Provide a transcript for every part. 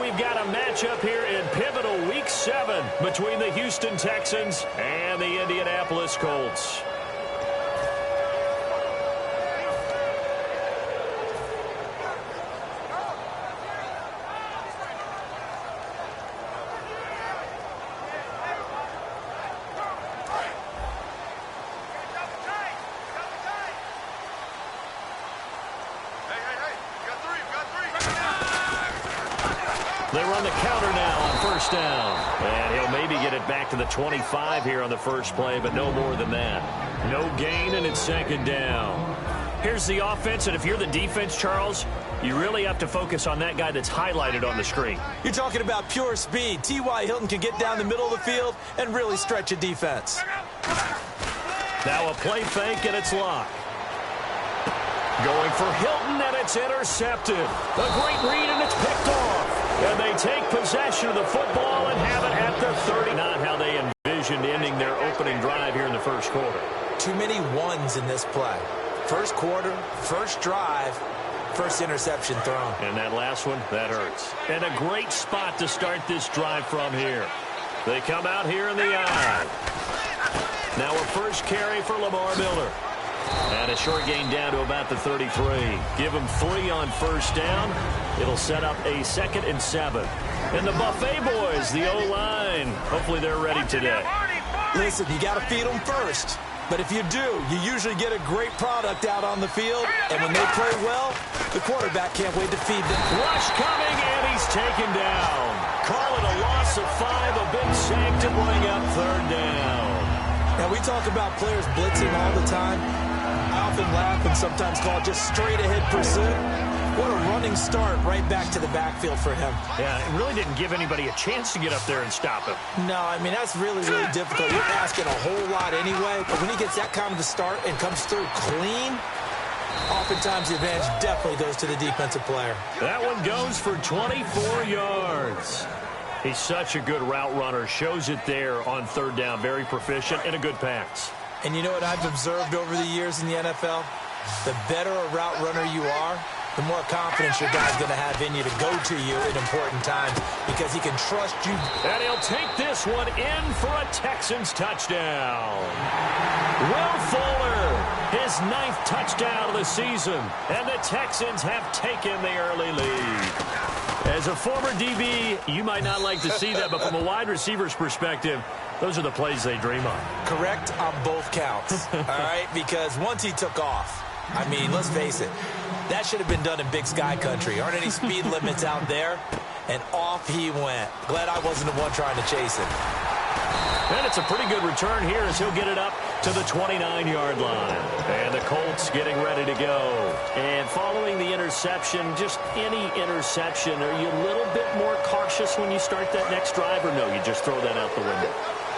we've got a matchup here in pivotal Week 7 between the Houston Texans and the Indianapolis Colts. They run the counter now on first down. And he'll maybe get it back to the 25 here on the first play, but no more than that. No gain, and it's second down. Here's the offense, and if you're the defense, Charles, you really have to focus on that guy that's highlighted on the screen. You're talking about pure speed. T.Y. Hilton can get down the middle of the field and really stretch a defense. Now a play fake, and it's locked. Going for Hilton, and it's intercepted. A great read, and it's picked off. And they take possession of the football and have it at the 30. Not how they envisioned ending their opening drive here in the first quarter. Too many ones in this play. First quarter, first drive, first interception thrown. And that last one, that hurts. And a great spot to start this drive from here. They come out here in the eye. Now a first carry for Lamar Miller. And a short gain down to about the 33. Give him 3 on first down. It'll set up a 2nd and 7. And the Buffet boys, the O-line, hopefully they're ready today. Listen, you got to feed them first. But if you do, you usually get a great product out on the field. And when they play well, the quarterback can't wait to feed them. Rush coming, and he's taken down. Call it a loss of 5, a big sack to bring up third down. Now, we talk about players blitzing all the time. I often laugh and sometimes call it just straight-ahead pursuit. What a running start right back to the backfield for him. Yeah, it really didn't give anybody a chance to get up there and stop him. No, I mean, that's really, really difficult. You're asking a whole lot anyway, but when he gets that kind of a start and comes through clean, oftentimes the advantage definitely goes to the defensive player. That one goes for 24 yards. He's such a good route runner. Shows it there on third down. Very proficient and a good pass. And you know what I've observed over the years in the NFL? The better a route runner you are, the more confidence your guy's going to have in you to go to you at important times because he can trust you. And he'll take this one in for a Texans touchdown. Will Fuller, his 9th touchdown of the season. And the Texans have taken the early lead. As a former DB, you might not like to see that, but from a wide receiver's perspective, those are the plays they dream of. Correct on both counts, all right? Because once he took off, I mean, let's face it, that should have been done in Big Sky Country. Aren't any speed limits out there? And off he went. Glad I wasn't the one trying to chase it. And it's a pretty good return here as he'll get it up to the 29-yard line. And the Colts getting ready to go. And following the interception, just any interception, are you a little bit more cautious when you start that next drive, or no, you just throw that out the window?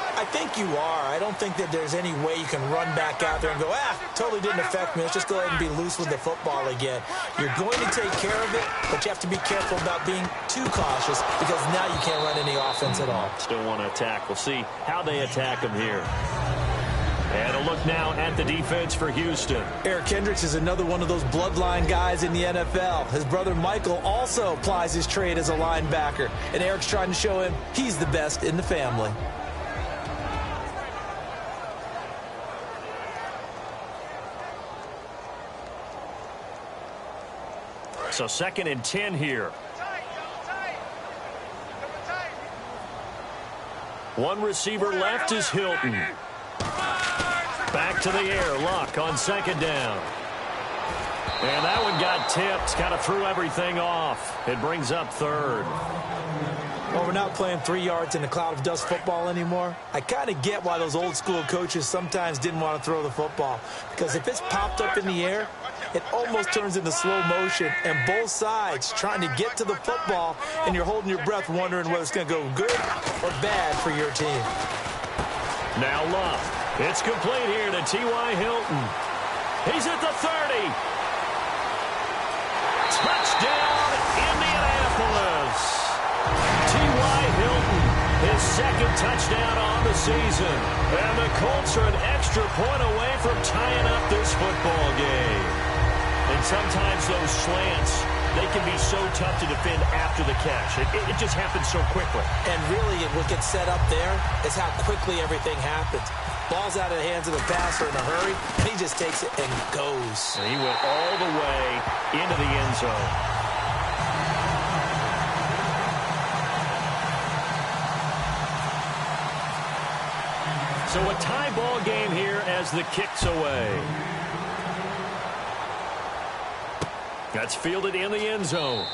I think you are. I don't think that there's any way you can run back out there and go, totally didn't affect me. Let's just go ahead and be loose with the football again. You're going to take care of it, but you have to be careful about being too cautious because now you can't run any offense at all. Still want to attack. We'll see how they attack them here. And a look now at the defense for Houston. Eric Kendricks is another one of those bloodline guys in the NFL. His brother Michael also applies his trade as a linebacker, and Eric's trying to show him he's the best in the family. So 2nd and 10 here. One receiver left is Hilton. Back to the air. Luck on 2nd down. And that one got tipped. Kind of threw everything off. It brings up 3rd. Well, we're not playing 3 yards in a cloud of dust football anymore. I kind of get why those old school coaches sometimes didn't want to throw the football. Because if it's popped up in the air, it almost turns into slow motion. And both sides trying to get to the football, and you're holding your breath wondering whether it's going to go good or bad for your team. Now Love. It's complete here to T.Y. Hilton. He's at the 30. Touchdown, Indianapolis. T.Y. Hilton, his 2nd touchdown on the season. And the Colts are an extra point away from tying up this football game. And sometimes those slants they can be so tough to defend after the catch. It just happens so quickly. And really, what gets set up there is how quickly everything happens. Ball's out of the hands of the passer in a hurry, and he just takes it and goes. And he went all the way into the end zone. So a tie ball game here as the kick's away. That's fielded in the end zone.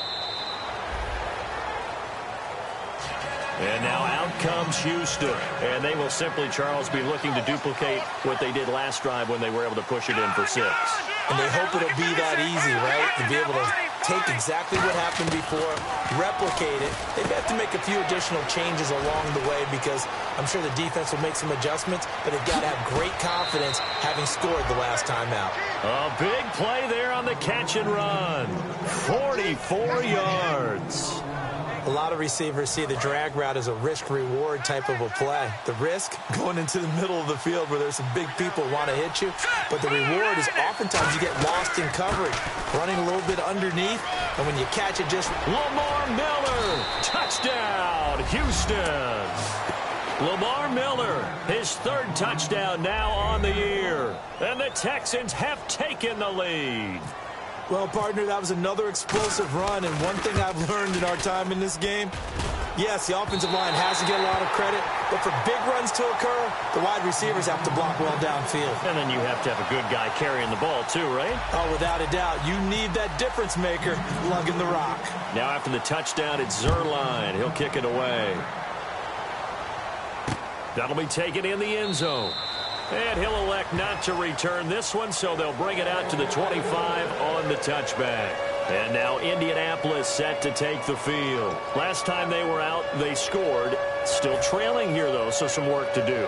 And now out comes Houston. And they will simply, Charles, be looking to duplicate what they did last drive when they were able to push it in for 6. And they hope it'll be that easy, right? To be able to take exactly what happened before, replicate it. They have to make a few additional changes along the way because I'm sure the defense will make some adjustments, but they've got to have great confidence having scored the last time out. A big play there on the catch and run. 44 yards. A lot of receivers see the drag route as a risk-reward type of a play. The risk, going into the middle of the field where there's some big people who want to hit you. But the reward is oftentimes you get lost in coverage, running a little bit underneath. And when you catch it, just Lamar Miller, touchdown, Houston. Lamar Miller, his 3rd touchdown now on the year. And the Texans have taken the lead. Well, partner, that was another explosive run, and one thing I've learned in our time in this game, yes, the offensive line has to get a lot of credit, but for big runs to occur, the wide receivers have to block well downfield. And then you have to have a good guy carrying the ball too, right? Oh, without a doubt. You need that difference maker lugging the rock. Now after the touchdown, it's Zerline. He'll kick it away. That'll be taken in the end zone. And he'll elect not to return this one, so they'll bring it out to the 25 on the touchback. And now Indianapolis set to take the field. Last time they were out, they scored. Still trailing here, though, so some work to do.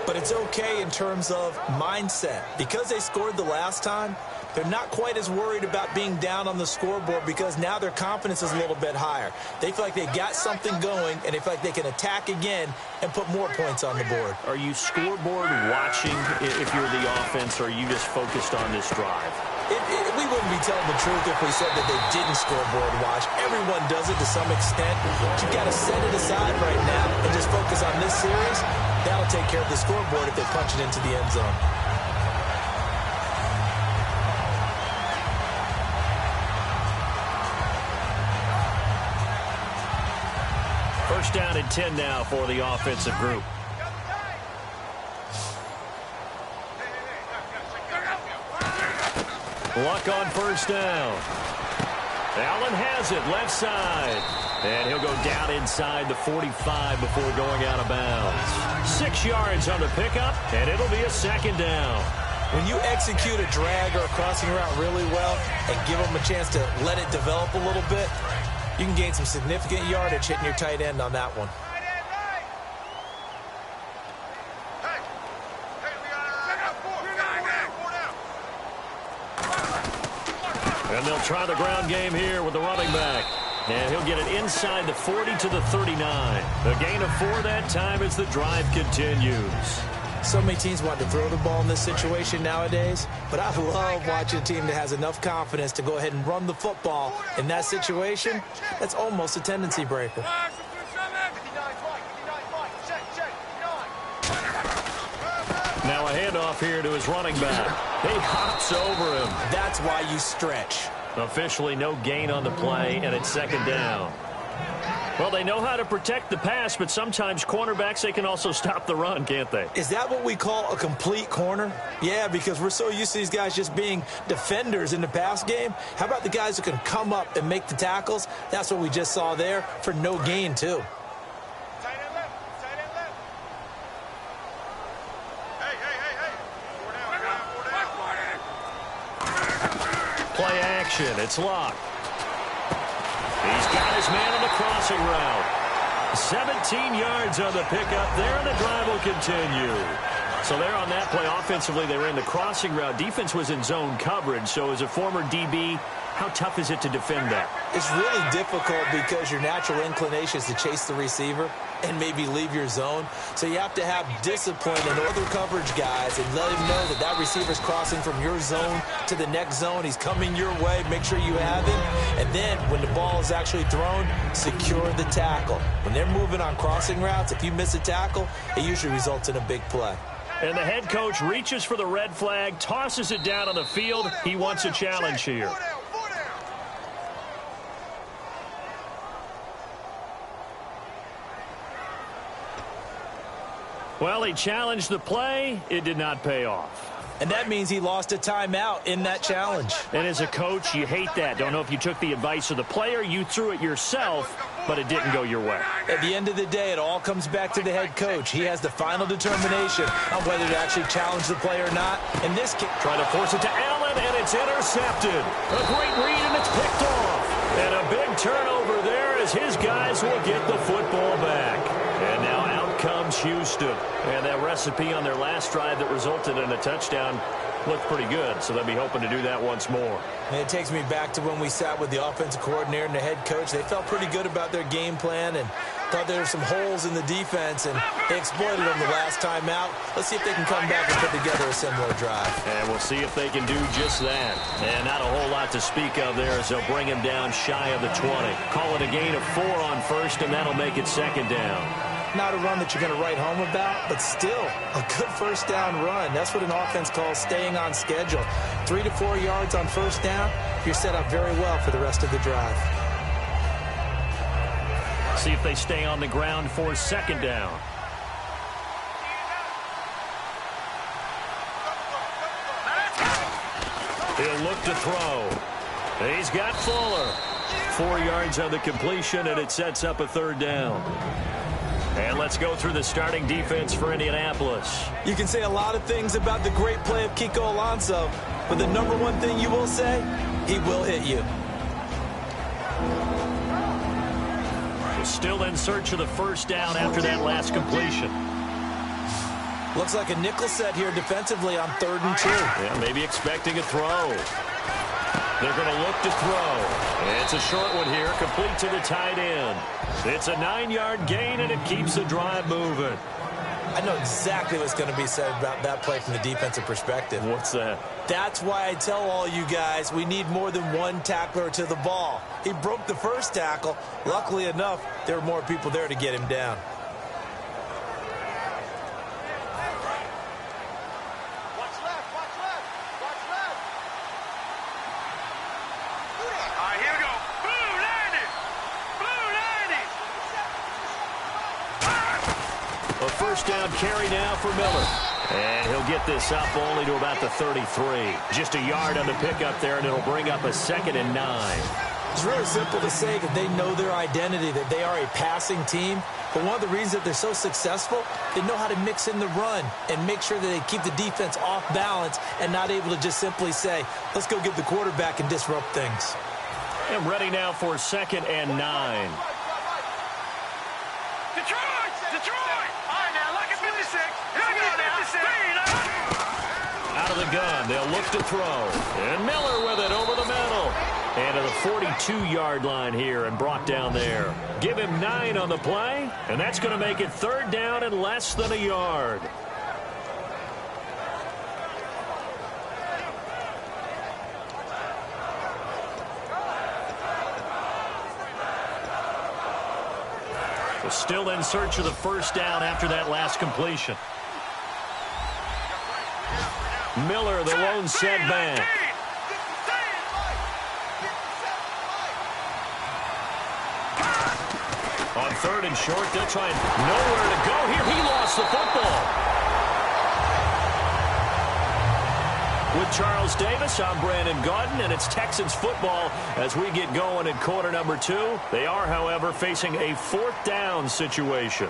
But it's okay in terms of mindset. Because they scored the last time, they're not quite as worried about being down on the scoreboard because now their confidence is a little bit higher. They feel like they got something going, and they feel like they can attack again and put more points on the board. Are you scoreboard watching if you're the offense, or are you just focused on this drive? We wouldn't be telling the truth if we said that they didn't scoreboard watch. Everyone does it to some extent. But you got to set it aside right now and just focus on this series. That'll take care of the scoreboard if they punch it into the end zone. First down and 10 now for the offensive group. Luck on first down. Allen has it left side. And he'll go down inside the 45 before going out of bounds. 6 yards on the pickup, and it'll be a 2nd down. When you execute a drag or a crossing route really well and give them a chance to let it develop a little bit, you can gain some significant yardage hitting your tight end on that one. And they'll try the ground game here with the running back. And he'll get it inside the 40 to the 39. A gain of 4 that time as the drive continues. So many teams want to throw the ball in this situation nowadays, but I love watching a team that has enough confidence to go ahead and run the football in that situation. That's almost a tendency breaker. Now a handoff here to his running back. He hops over him. That's why you stretch. Officially no gain on the play, and it's 2nd down. Well, they know how to protect the pass, but sometimes cornerbacks, they can also stop the run, can't they? Is that what we call a complete corner? Yeah, because we're so used to these guys just being defenders in the pass game. How about the guys who can come up and make the tackles? That's what we just saw there for no gain, too. Play action. It's locked. He's got his man on the crossing route. 17 yards on the pickup there, and the drive will continue. So there on that play, offensively, they ran the crossing route. Defense was in zone coverage, so as a former DB, How tough is it to defend that? It's really difficult because your natural inclination is to chase the receiver and maybe leave your zone. So you have to have discipline and other coverage guys and let him know that that receiver's crossing from your zone to the next zone. He's coming your way. Make sure you have him. And then when the ball is actually thrown, secure the tackle. When they're moving on crossing routes, if you miss a tackle, it usually results in a big play. And the head coach reaches for the red flag, tosses it down on the field. He wants a challenge here. Well, he challenged the play. It did not pay off. And that means he lost a timeout in that challenge. And as a coach, you hate that. Don't know if you took the advice of the player, you threw it yourself, but it didn't go your way. At the end of the day, it all comes back to the head coach. He has the final determination on whether to actually challenge the play or not. In this case, trying to force it to Allen, and it's intercepted. A great read, and it's picked off. And a big turnover there as his guys will get the football back. And now out comes Houston. And that recipe on their last drive that resulted in a touchdown looked pretty good, so they'll be hoping to do that once more. And it takes me back to when we sat with the offensive coordinator and the head coach. They felt pretty good about their game plan and thought there were some holes in the defense, and they exploited them the last time out. Let's see if they can come back and put together a similar drive. And we'll see if they can do just that. And not a whole lot to speak of there as they'll bring him down shy of the 20. Call it a gain of 4 on first, and that'll make it second down. Not a run that you're going to write home about, but still a good first down run. That's what an offense calls staying on schedule. 3 to 4 yards on first down, you're set up very well for the rest of the drive. See if they stay on the ground for second down. He'll look to throw. He's got Fuller. 4 yards on the completion, and it sets up a third down. And let's go through the starting defense for Indianapolis. You can say a lot of things about the great play of Kiko Alonso, but the number one thing you will say, he will hit you. We're still in search of the first down after that last completion. Looks like a nickel set here defensively on 3rd and 2. Yeah, maybe expecting a throw. They're going to look to throw. It's a short one here, complete to the tight end. It's a 9-yard gain, and it keeps the drive moving. I know exactly what's going to be said about that play from the defensive perspective. What's that? That's why I tell all you guys we need more than one tackler to the ball. He broke the first tackle. Luckily enough, there were more people there to get him down. First down carry now for Miller. And he'll get this up only to about the 33. Just a yard on the pickup there, and it'll bring up a 2nd and 9. It's really simple to say that they know their identity, that they are a passing team. But one of the reasons that they're so successful, they know how to mix in the run and make sure that they keep the defense off balance and not able to just simply say, let's go get the quarterback and disrupt things. And ready now for 2nd and 9. Out of the gun, they'll look to throw. And Miller with it over the middle. And to the 42-yard line here and brought down there. Give him 9 on the play, and that's going to make it 3rd down and less than a yard. We're still in search of the first down after that last completion. Miller, the lone setback. On 3rd and short, they'll try and nowhere to go here. He lost the football. With Charles Davis, I'm Brandon Gaudin, and it's Texans football as we get going in quarter number 2. They are, however, facing a 4th down situation.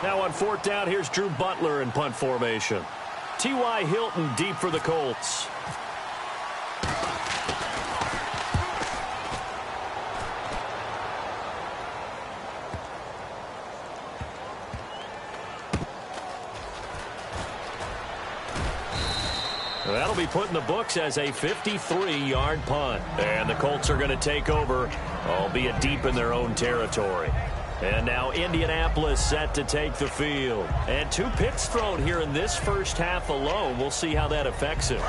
Now on 4th down, here's Drew Butler in punt formation. T.Y. Hilton deep for the Colts. That'll be put in the books as a 53-yard punt. And the Colts are going to take over, albeit deep in their own territory. And now Indianapolis set to take the field. And 2 picks thrown here in this first half alone. We'll see how that affects him.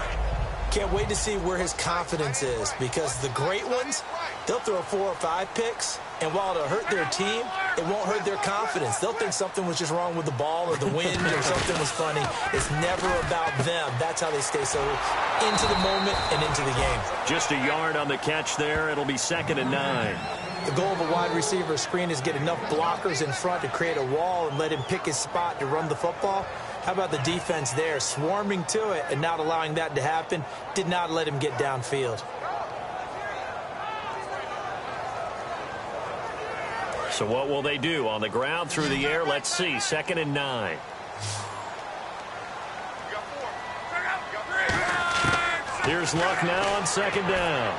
Can't wait to see where his confidence is, because the great ones, they'll throw 4 or 5 picks, and while it'll hurt their team, it won't hurt their confidence. They'll think something was just wrong with the ball or the wind or something was funny. It's never about them. That's how they stay so into the moment and into the game. Just a yard on the catch there. It'll be 2nd and 9. The goal of a wide receiver screen is get enough blockers in front to create a wall and let him pick his spot to run the football. How about the defense there, swarming to it and not allowing that to happen? Did not let him get downfield. So what will they do? On the ground, through the air, let's see. 2nd and 9. Here's Luck now on 2nd down.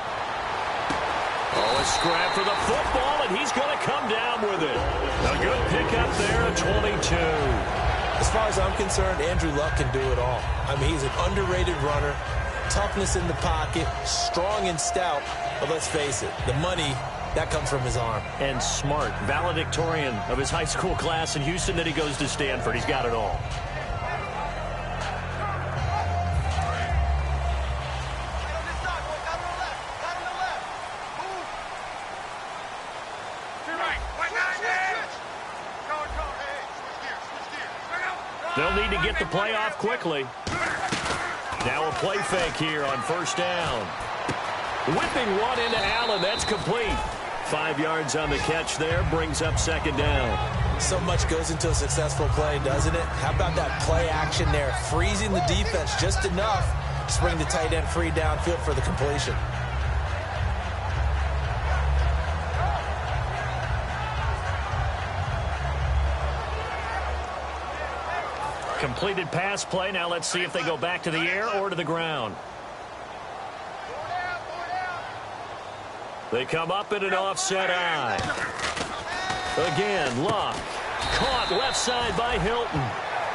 Oh, a scrap for the football, and he's going to come down with it. A good pickup there at 22. As far as I'm concerned, Andrew Luck can do it all. I mean, he's an underrated runner, toughness in the pocket, strong and stout. But let's face it, the money, that comes from his arm. And smart, valedictorian of his high school class in Houston. Then he goes to Stanford. He's got it all. They'll need to get the play off quickly. Now a play fake here on 1st down. Whipping one into Allen. That's complete. 5 yards on the catch there. Brings up 2nd down. So much goes into a successful play, doesn't it? How about that play action there? Freezing the defense just enough to bring the tight end free downfield for the completion. Completed pass play. Now let's see if they go back to the air or to the ground. They come up in an offset eye. Again, Luck. Caught left side by Hilton.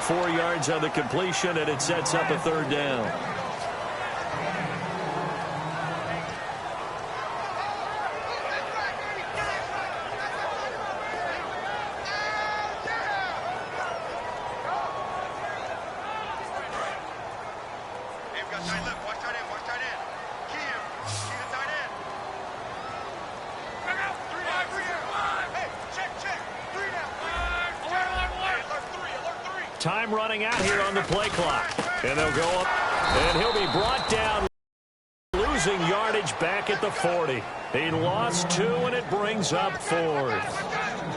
4 yards on the completion, and it sets up a 3rd down. Time running out here on the play clock. And they'll go up, and he'll be brought down, losing yardage back at the 40. He lost 2, and it brings up 4th.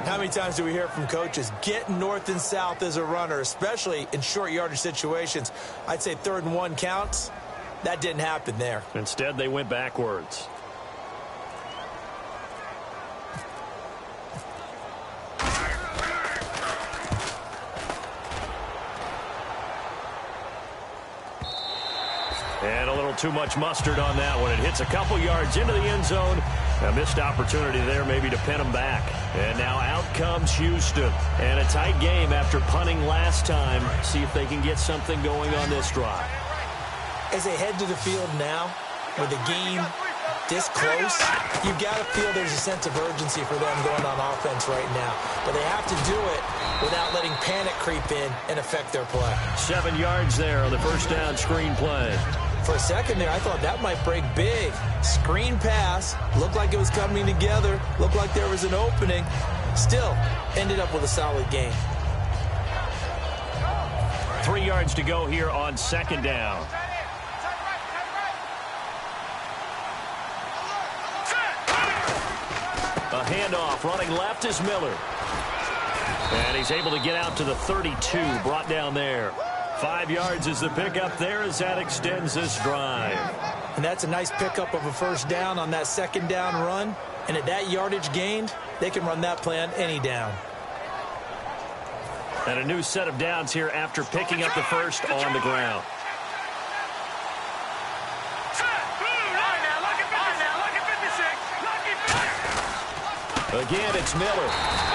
How many times do we hear from coaches, get north and south as a runner, especially in short yardage situations? I'd say 3rd and 1 counts. That didn't happen there. Instead, they went backwards. And a little too much mustard on that one. It hits a couple yards into the end zone. A missed opportunity there maybe to pin them back. And now out comes Houston. And a tight game after punting last time. See if they can get something going on this drive. As they head to the field now, with the game this close, you've got to feel there's a sense of urgency for them going on offense right now. But they have to do it without letting panic creep in and affect their play. 7 yards there on the 1st down screen play. For a second there, I thought that might break big. Screen pass, looked like it was coming together, looked like there was an opening. Still, ended up with a solid game. 3 yards to go here on 2nd down. A handoff, running left is Miller. And he's able to get out to the 32, brought down there. 5 yards is the pickup there as that extends this drive. And that's a nice pickup of a 1st down on that 2nd down run. And at that yardage gained, they can run that play on any down. And a new set of downs here after picking up the 1st on the ground. Again, it's Miller.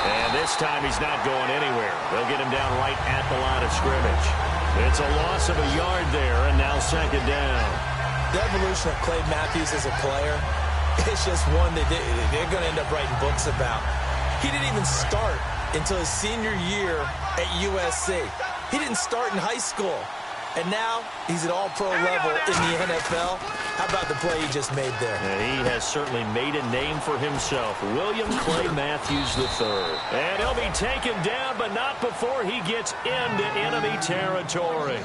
And this time he's not going anywhere. They'll get him down right at the line of scrimmage. It's a loss of a yard there, and now second down. The evolution of Clay Matthews as a player, it's just one that they're going to end up writing books about. He didn't even start until his senior year at USC. He didn't start in high school. And now he's at all-pro level in the NFL. How about the play he just made there? And he has certainly made a name for himself. William Clay Matthews III. And he'll be taken down, but not before he gets into enemy territory.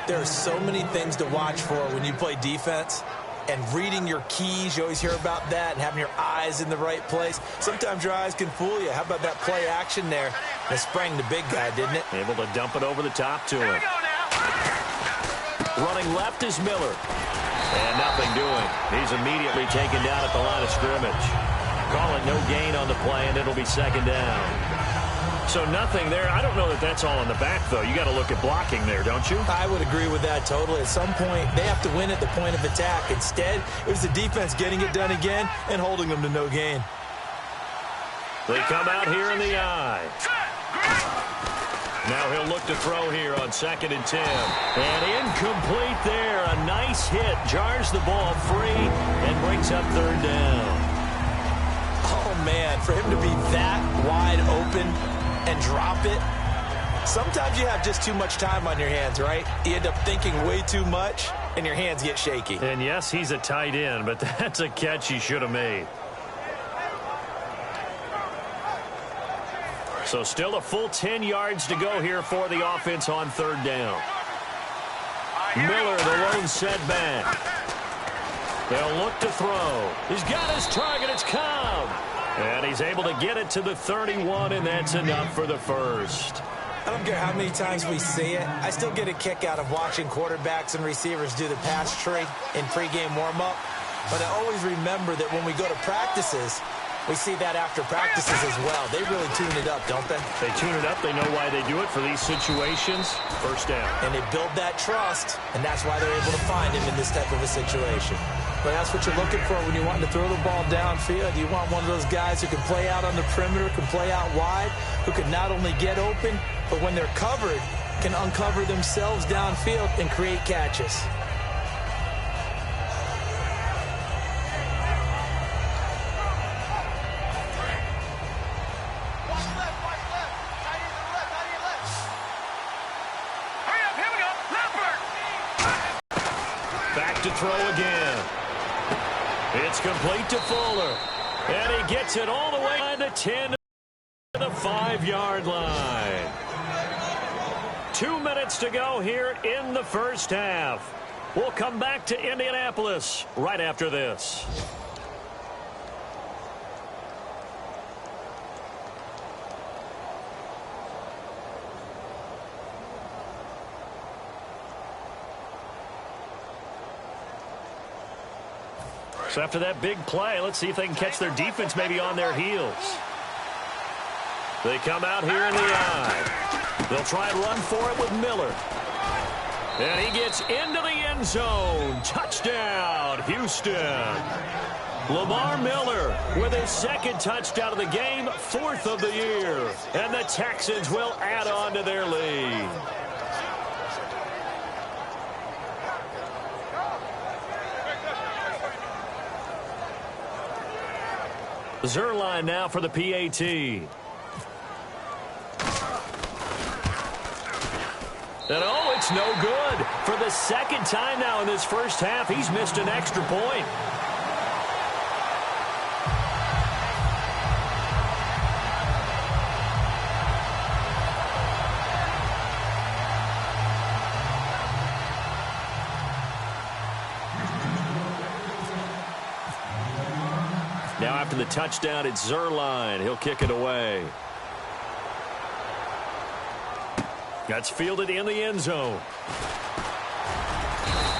There are so many things to watch for when you play defense. And reading your keys, you always hear about that, and having your eyes in the right place. Sometimes your eyes can fool you. How about that play action there? It sprang the big guy, didn't it? Able to dump it over the top to him. Running left is Miller. And nothing doing. He's immediately taken down at the line of scrimmage. Call it no gain on the play, and it'll be second down. So nothing there. I don't know that that's all in the back, though. You got to look at blocking there, don't you? I would agree with that totally. At some point, they have to win at the point of attack. Instead, it was the defense getting it done again and holding them to no gain. They come out here in the eye. Now he'll look to throw here on 2nd and 10. And incomplete there. A nice hit. Jars the ball free and brings up 3rd down. Oh, man, for him to be that wide open and drop it. Sometimes you have just too much time on your hands, right? You end up thinking way too much, and your hands get shaky. And yes, he's a tight end, but that's a catch he should have made. So still a full 10 yards to go here for the offense on 3rd down. Miller, the lone setback. They'll look to throw. He's got his target. It's Cobb. And he's able to get it to the 31, and that's enough for the first. I don't care how many times we see it. I still get a kick out of watching quarterbacks and receivers do the pass tree in pregame warm-up. But I always remember that when we go to practices, we see that after practices as well. They really tune it up, don't they? They tune it up. They know why they do it for these situations. First down. And they build that trust, and that's why they're able to find him in this type of a situation. But that's what you're looking for when you're wanting to throw the ball downfield. You want one of those guys who can play out on the perimeter, can play out wide, who can not only get open, but when they're covered, can uncover themselves downfield and create catches. Back to throw again. It's complete to Fuller. And he gets it all the way on the 10 to the 5-yard line. 2 minutes to go here in the first half. We'll come back to Indianapolis right after this. So after that big play, let's see if they can catch their defense maybe on their heels. They come out here in the eye. They'll try and run for it with Miller. And he gets into the end zone. Touchdown, Houston. Lamar Miller with his 2nd touchdown of the game, 4th of the year. And the Texans will add on to their lead. Zerline now for the PAT. And oh, it's no good. For the 2nd time now in this first half, he's missed an extra point. Now after the touchdown, it's Zerline. He'll kick it away. That's fielded in the end zone.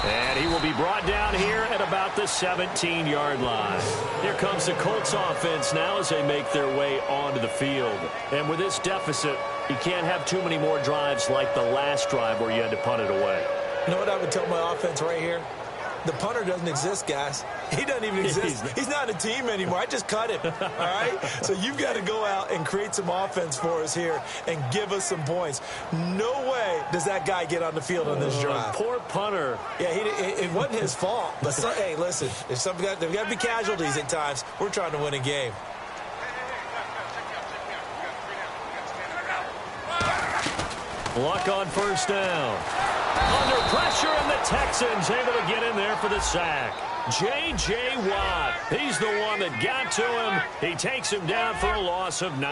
And he will be brought down here at about the 17-yard line. Here comes the Colts offense now as they make their way onto the field. And with this deficit, you can't have too many more drives like the last drive where you had to punt it away. You know what I would tell my offense right here? The punter doesn't exist, guys. He doesn't even exist. He's not a team anymore. I just cut him, all right? So you've got to go out and create some offense for us here and give us some points. No way does that guy get on the field on this drive. Poor punter. Yeah, it wasn't his fault. But hey, listen, there's got to be casualties at times. We're trying to win a game. Luck on first down. Under pressure, and the Texans able to get in there for the sack. J.J. Watt, he's the one that got to him. He takes him down for a loss of 9.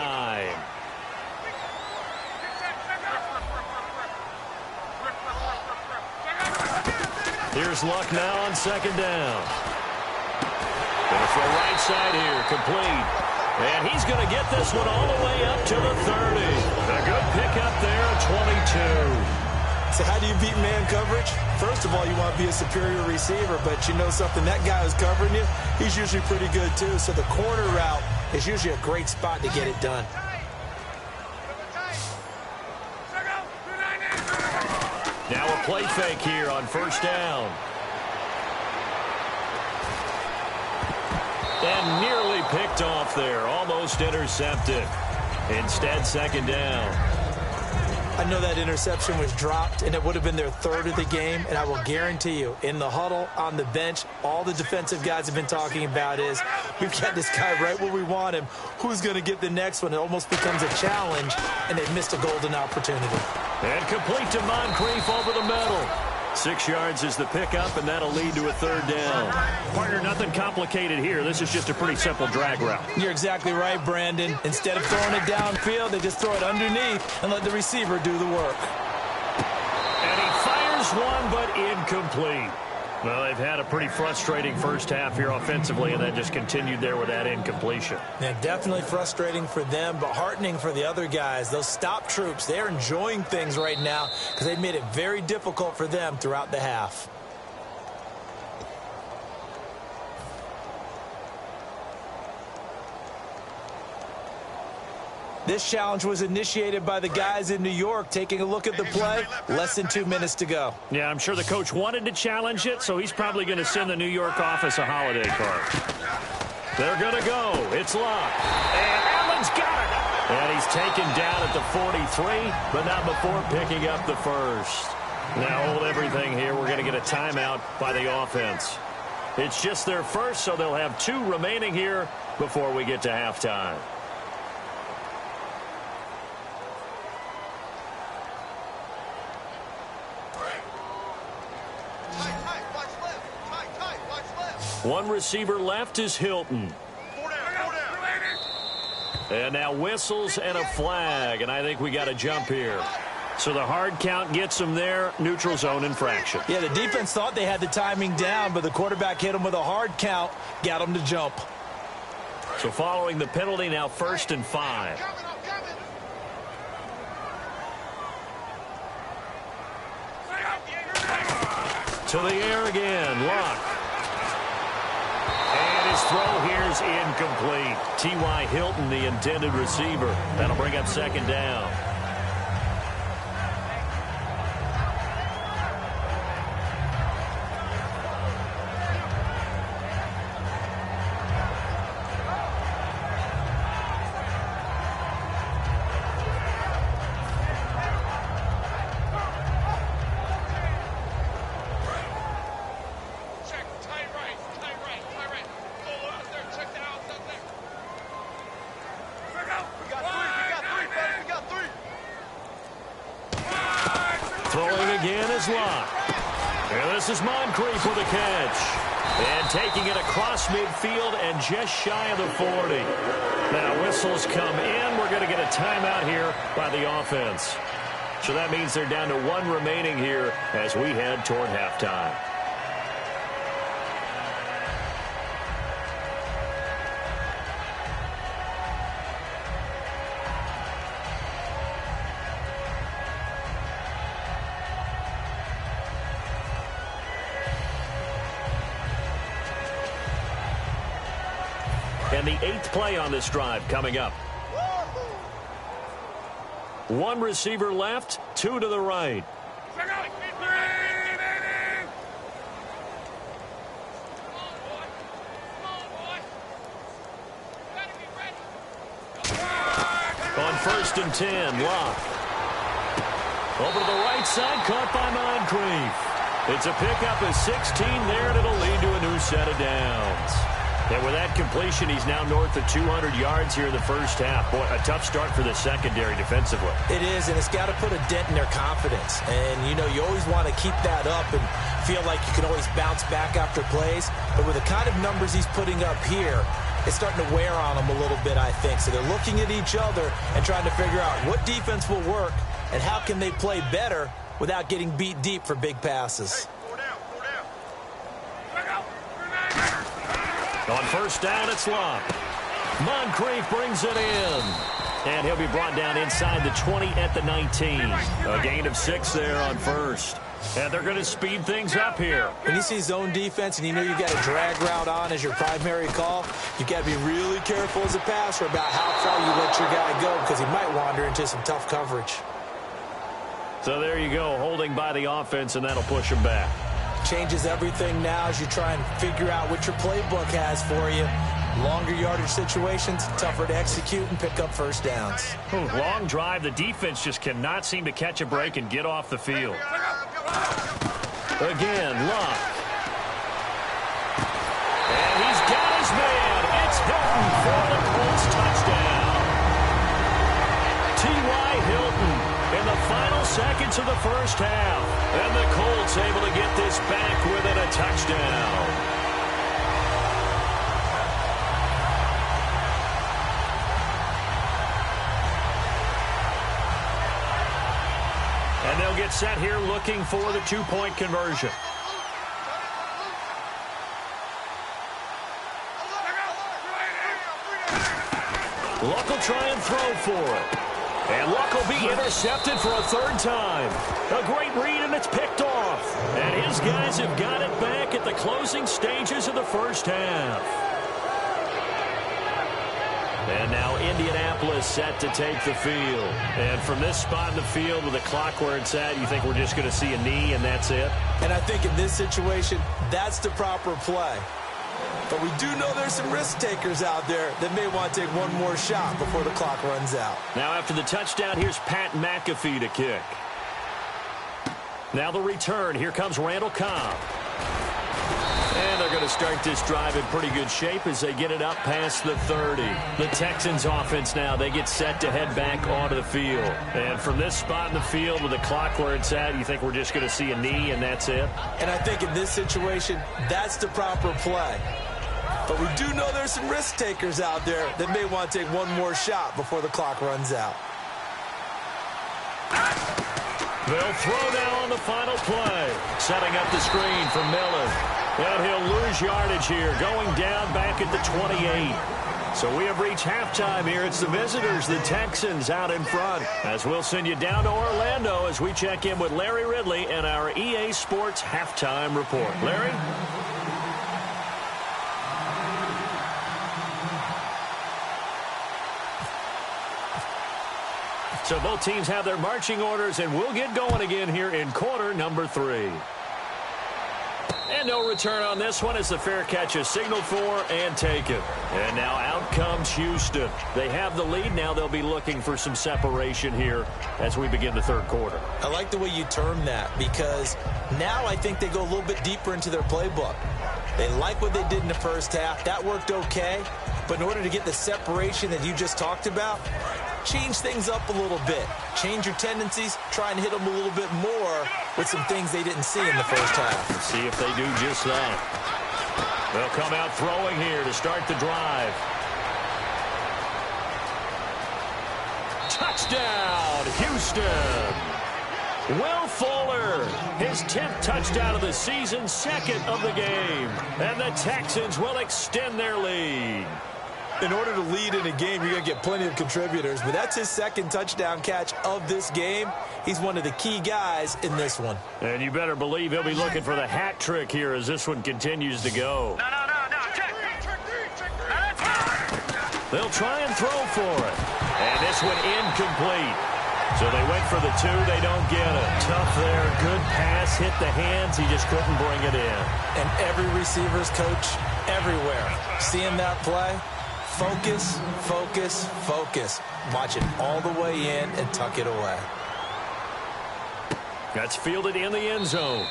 Here's Luck now on second down. Going to throw right side here, complete. And he's going to get this one all the way up to the 30. A good pickup there at 22. So how do you beat man coverage? First of all, you want to be a superior receiver, but you know something, that guy who's covering you, he's usually pretty good too. So the corner route is usually a great spot to get it done. Now a play fake here on first down. And nearly picked off there, almost intercepted. Instead, second down. I know that interception was dropped, and it would have been their third of the game, and I will guarantee you, in the huddle, on the bench, all the defensive guys have been talking about is, we've got this guy right where we want him. Who's going to get the next one? It almost becomes a challenge, and they've missed a golden opportunity. And complete to Moncrief over the middle. 6 yards is the pickup, and that'll lead to a third down. Partner, nothing complicated here. This is just a pretty simple drag route. You're exactly right, Brandon. Instead of throwing it downfield, they just throw it underneath and let the receiver do the work. And he fires one, but incomplete. Well, they've had a pretty frustrating first half here offensively, and then just continued there with that incompletion. Yeah, definitely frustrating for them, but heartening for the other guys. Those stop troops, they're enjoying things right now because they've made it very difficult for them throughout the half. This challenge was initiated by the guys in New York. Taking a look at the play, less than 2 minutes to go. Yeah, I'm sure the coach wanted to challenge it, so he's probably going to send the New York office a holiday card. They're going to go. It's Luck. And Allen's got it. And he's taken down at the 43, but not before picking up the first. Now hold everything here. We're going to get a timeout by the offense. It's just their first, so they'll have 2 remaining here before we get to halftime. One receiver left is Hilton. And now whistles and a flag, and I think we got a jump here. So the hard count gets them there, neutral zone infraction. Yeah, the defense thought they had the timing down, but the quarterback hit them with a hard count, got them to jump. So following the penalty, now 1st and 5. To the air again, Luck. And his throw here is incomplete. T.Y. Hilton, the intended receiver. That'll bring up second down. Throwing again is Luck. And this is Moncrief with a catch. And taking it across midfield and just shy of the 40. Now whistles come in. We're going to get a timeout here by the offense. So that means they're down to 1 remaining here as we head toward halftime. And the 8th play on this drive coming up. 1 receiver left, 2 to the right. On 1st and 10, Locke. Over to the right side, caught by Moncrief. It's a pickup of 16 there, and it'll lead to a new set of downs. And with that completion, he's now north of 200 yards here in the first half. Boy, a tough start for the secondary defensively. It is, and it's got to put a dent in their confidence. And, you know, you always want to keep that up and feel like you can always bounce back after plays. But with the kind of numbers he's putting up here, it's starting to wear on them a little bit, I think. So they're looking at each other and trying to figure out what defense will work and how can they play better without getting beat deep for big passes. On 1st down, it's Locke. Moncrief brings it in. And he'll be brought down inside the 20 at the 19. A gain of 6 there on 1st. And they're going to speed things up here. When you see zone defense and you know you've got a drag route on as your primary call, you've got to be really careful as a passer about how far you let your guy go because he might wander into some tough coverage. So there you go, holding by the offense, and that'll push him back. Changes everything now as you try and figure out what your playbook has for you. Longer yardage situations, tougher to execute and pick up first downs. Long drive. The defense just cannot seem to catch a break and get off the field. Again, Locke. And he's got his man. It's Hilton for the Colts touchdown. T.Y. Hilton in the final seconds of the first half. And the Colts able to get this back within a touchdown. And they'll get set here looking for the 2-point conversion. Luck will try and throw for it. And Luck will be intercepted for a 3rd time. A great read, and it's picked off. And his guys have got it back at the closing stages of the first half. And now Indianapolis set to take the field. And from this spot in the field with the clock where it's at, you think we're just going to see a knee and that's it? And I think in this situation, that's the proper play. But we do know there's some risk takers out there that may want to take one more shot before the clock runs out. Now after the touchdown, here's Pat McAfee to kick. Now the return. Here comes Randall Cobb. And they're going to start this drive in pretty good shape as they get it up past the 30. The Texans offense now, they get set to head back onto the field. And from this spot in the field with the clock where it's at, you think we're just going to see a knee and that's it? And I think in this situation, that's the proper play. But we do know there's some risk takers out there that may want to take one more shot before the clock runs out. They'll throw now on the final play. Setting up the screen for Miller. And he'll lose yardage here, going down back at the 28. So we have reached halftime here. It's the visitors, the Texans, out in front. As we'll send you down to Orlando as we check in with Larry Ridley and our EA Sports Halftime Report. Larry? So both teams have their marching orders, and we'll get going again here in quarter number 3. And no return on this one as the fair catch is signaled for and taken. And now out comes Houston. They have the lead. Now they'll be looking for some separation here as we begin the 3rd quarter. I like the way you term that because now I think they go a little bit deeper into their playbook. They like what they did in the first half. That worked okay. But in order to get the separation that you just talked about, change things up a little bit. Change your tendencies. Try and hit them a little bit more with some things they didn't see in the first half. Let's see if they do just that. They'll come out throwing here to start the drive. Touchdown, Houston. Will Fuller, his 10th touchdown of the season, 2nd of the game. And the Texans will extend their lead. In order to lead in a game, you're going to get plenty of contributors, but that's his 2nd touchdown catch of this game. He's one of the key guys in this one. And you better believe he'll be looking for the hat trick here as this one continues to go. No. Check. They'll try and throw for it. And this one incomplete. So they went for the 2. They don't get it. Tough there. Good pass. Hit the hands. He just couldn't bring it in. And every receiver's coach everywhere, seeing that play, Focus, focus, focus. Watch it all the way in and tuck it away. That's fielded in the end zone.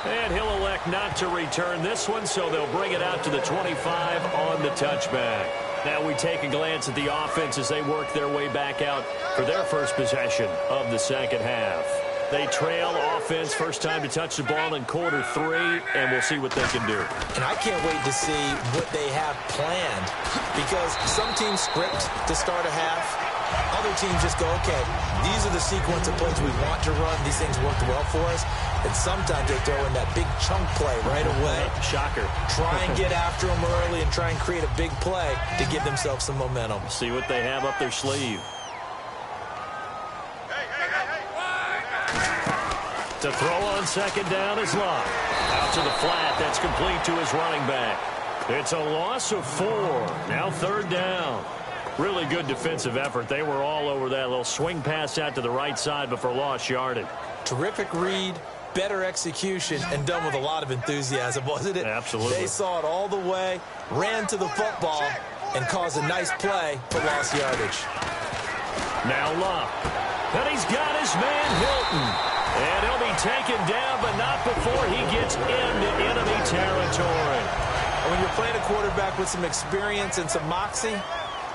And he'll elect not to return this one, so they'll bring it out to the 25 on the touchback. Now we take a glance at the offense as they work their way back out for their first possession of the second half. They trail offense, first time to touch the ball in quarter 3, and we'll see what they can do. And I can't wait to see what they have planned, because some teams script to start a half. Other teams just go, okay, these are the sequence of plays we want to run. These things worked well for us. And sometimes they throw in that big chunk play right away. Shocker. Try and get after them early and try and create a big play to give themselves some momentum. See what they have up their sleeve. To throw on second down is Locke. Out to the flat. That's complete to his running back. It's a loss of 4. Now third down. Really good defensive effort. They were all over that little swing pass out to the right side before lost yardage. Terrific read, better execution, and done with a lot of enthusiasm, wasn't it? Absolutely. They saw it all the way, ran to the football, and caused a nice play for lost yardage. Now Locke. And he's got his man Hilton. And he'll be taken down, but not before he gets into enemy territory. When you're playing a quarterback with some experience and some moxie,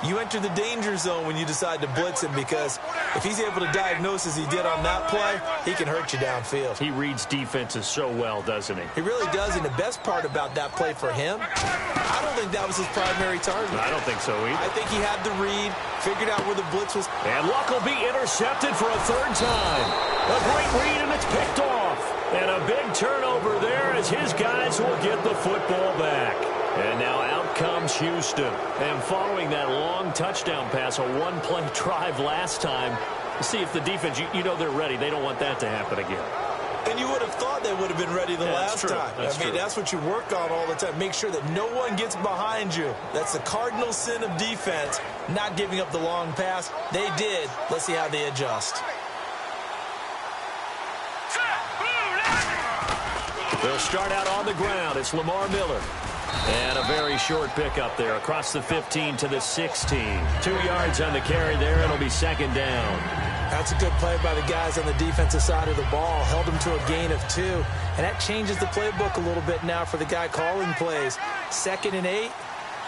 you enter the danger zone when you decide to blitz him, because if he's able to diagnose as he did on that play, he can hurt you downfield. He reads defenses so well, doesn't he? He really does, and the best part about that play for him, I don't think that was his primary target. I don't think so either. I think he had the read, figured out where the blitz was. And Luck will be intercepted for a third time. A great read, and it's picked off. And a big turnover there as his guys will get the football back. And now out comes Houston. And following that long touchdown pass, a one-play drive last time, see if the defense, you know they're ready. They don't want that to happen again. And you would have thought they would have been ready the last time. That's true. That's what you work on all the time. Make sure that no one gets behind you. That's the cardinal sin of defense, not giving up the long pass. They did. Let's see how they adjust. They'll start out on the ground. It's Lamar Miller. And a very short pickup there across the 15 to the 16. 2 yards on the carry there. It'll be second down. That's a good play by the guys on the defensive side of the ball. Held them to a gain of 2. And that changes the playbook a little bit now for the guy calling plays. 2nd and 8.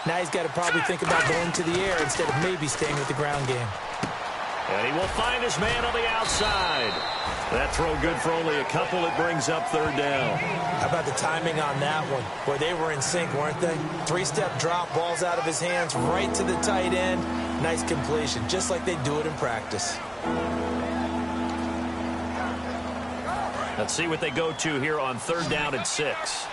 Now he's got to probably think about going to the air instead of maybe staying with the ground game. And he will find his man on the outside. That throw good for only a couple. It brings up third down. How about the timing on that one? Where they were in sync, weren't they? 3-step drop, balls out of his hands, right to the tight end. Nice completion, just like they do it in practice. Let's see what they go to here on third down and 6.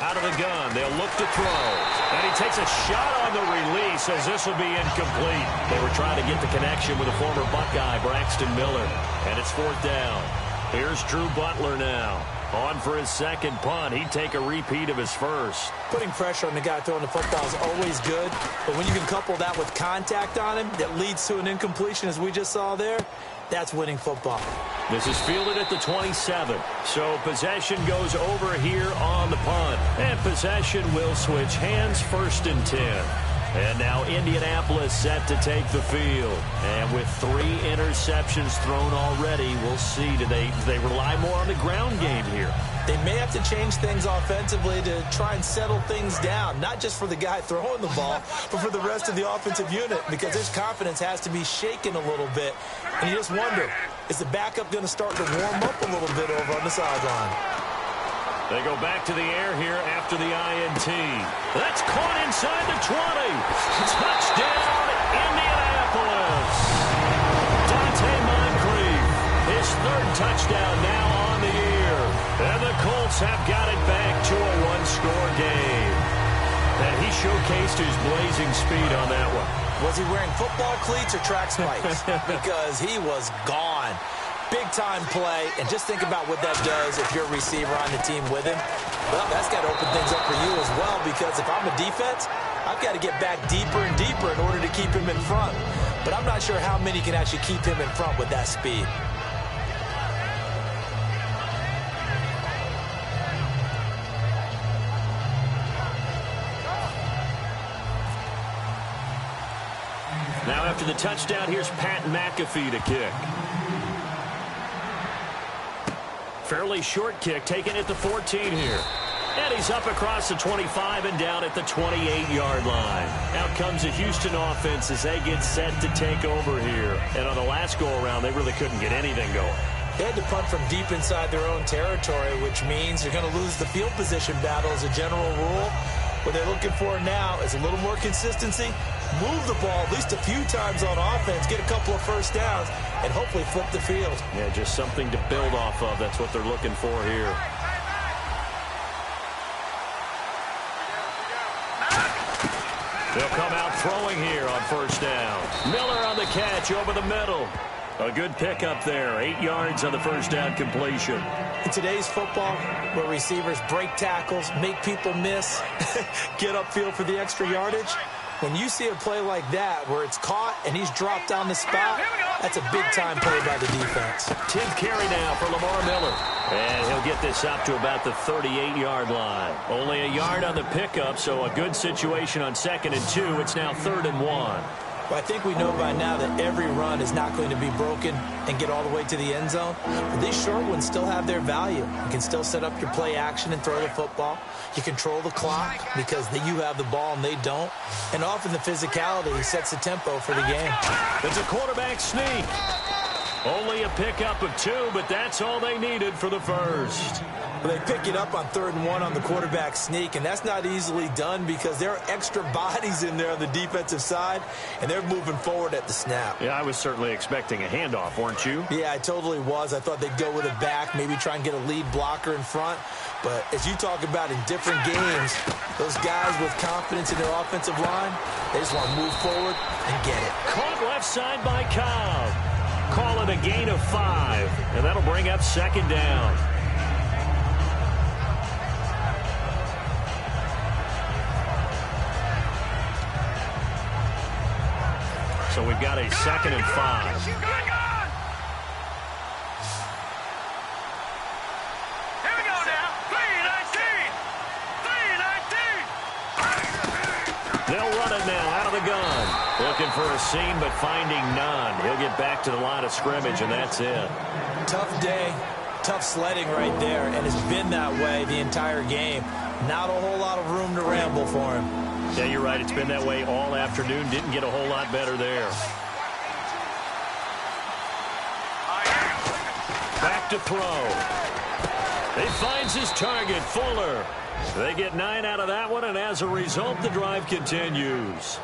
Out of the gun, they'll look to throw. And he takes a shot on the release as this will be incomplete. They were trying to get the connection with a former Buckeye, Braxton Miller. And it's fourth down. Here's Drew Butler now. On for his second punt. He'd take a repeat of his first. Putting pressure on the guy throwing the football is always good. But when you can couple that with contact on him that leads to an incompletion, as we just saw there, that's winning football. This is fielded at the 27. So possession goes over here on the punt. And possession will switch hands, 1st and 10. And now Indianapolis set to take the field. And with 3 interceptions thrown already, we'll see. Do they rely more on the ground game here? They may have to change things offensively to try and settle things down, not just for the guy throwing the ball, but for the rest of the offensive unit, because his confidence has to be shaken a little bit. And you just wonder, is the backup going to start to warm up a little bit over on the sideline? They go back to the air here after the INT. That's caught inside the 20. Touchdown, Indianapolis. Dante Moncrief, his 3rd touchdown now on the year. And the Colts have got it back to a 1-score game. And he showcased his blazing speed on that one. Was he wearing football cleats or track spikes? Because he was gone. Big-time play, and just think about what that does if you're a receiver on the team with him. Well, that's got to open things up for you as well, because if I'm a defense, I've got to get back deeper and deeper in order to keep him in front. But I'm not sure how many can actually keep him in front with that speed. Now after the touchdown, here's Pat McAfee to kick. Fairly short kick, taken at the 14 here. And he's up across the 25 and down at the 28-yard line. Out comes the Houston offense as they get set to take over here. And on the last go-around, they really couldn't get anything going. They had to punt from deep inside their own territory, which means they're going to lose the field position battle as a general rule. What they're looking for now is a little more consistency, move the ball at least a few times on offense, get a couple of first downs, and hopefully flip the field. Yeah, just something to build off of. That's what they're looking for here. They'll come out throwing here on first down. Miller on the catch over the middle. A good pickup there. 8 yards on the first down completion. In today's football, where receivers break tackles, make people miss, get upfield for the extra yardage, when you see a play like that where it's caught and he's dropped on the spot, that's a big-time play by the defense. 10th carry now for Lamar Miller. And he'll get this up to about the 38-yard line. Only a yard on the pickup, so a good situation on 2nd and 2. It's now 3rd and 1. Well, I think we know by now that every run is not going to be broken and get all the way to the end zone. But these short ones still have their value. You can still set up your play action and throw the football. You control the clock because you have the ball and they don't. And often the physicality sets the tempo for the game. It's a quarterback sneak. Only a pickup of 2, but that's all they needed for the first. Well, they pick it up on 3rd and 1 on the quarterback sneak, and that's not easily done because there are extra bodies in there on the defensive side, and they're moving forward at the snap. Yeah, I was certainly expecting a handoff, weren't you? Yeah, I totally was. I thought they'd go with it back, maybe try and get a lead blocker in front. But as you talk about in different games, those guys with confidence in their offensive line, they just want to move forward and get it. Caught left side by Cobb. Call it a gain of 5, and that'll bring up 2nd down. So we've got a 2nd and 5. Here we go now. 3-19. They'll run it now out of the gun. Looking for a seam, but finding none. He'll get back to the line of scrimmage, and that's it. Tough day, tough sledding right there, and it's been that way the entire game. Not a whole lot of room to ramble for him. Yeah, you're right. It's been that way all afternoon. Didn't get a whole lot better there. Back to throw. He finds his target, Fuller. They get 9 out of that one, and as a result, the drive continues.